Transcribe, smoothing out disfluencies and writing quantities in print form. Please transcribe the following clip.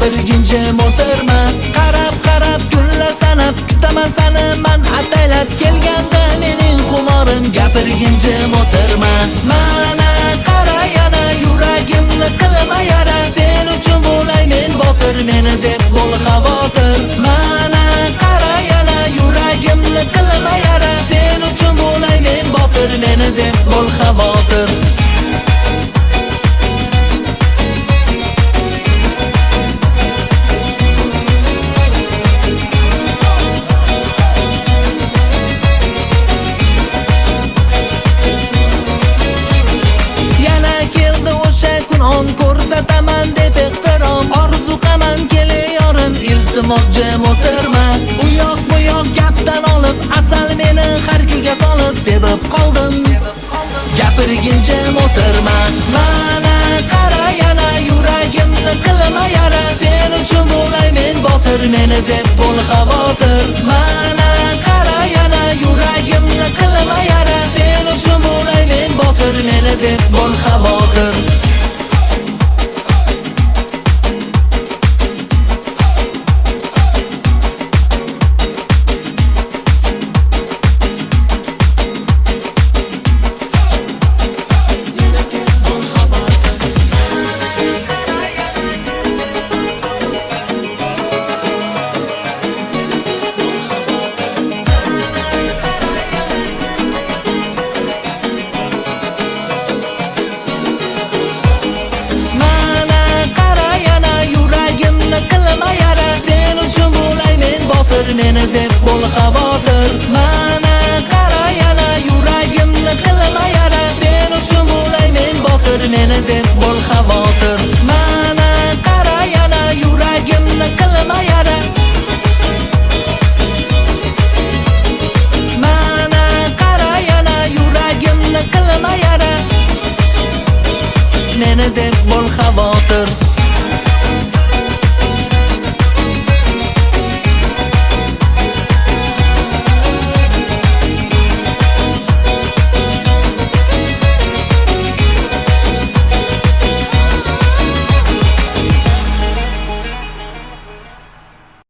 gapirguncha o'tirma. Qarab kunlar sanab kutaman seni men ataylab kelganda mening xumorim gapirguncha o'tirma. Mana qara yana yuragimni qilma yara, sen uchun bo'lay men botir, meni deb bo'l xavotir. Mana qara yana yuragimni qilma yara, sen uchun bo'lay men botir, meni deb bo'l xavotir. Ko'rsataman deb ehtirom, orzu qaman kelayorim, iltimos jim o'tirma. U yoq bu yoq gapdan olib, asal meni har kunga solib sevib qoldim. Gapirguncha o'tirma. Mana qara yana yuragimni qilma yara, sen uchun bo'lay men botir, meni deb bo'l xavotir. Mana qara yana yuragimni qilma yara, sen uchun bo'lay men botir, meni deb bo'l xavotir. Meni deb bo'l xavotir. Mana qara yana yuragimni qilma yara, sen uchun bo'lay men botir, meni deb bo'l xavotir. Mana qara yana yuragimni qilma yara, mana qara yana yuragimni qilma yara, meni deb bo'l xavotir.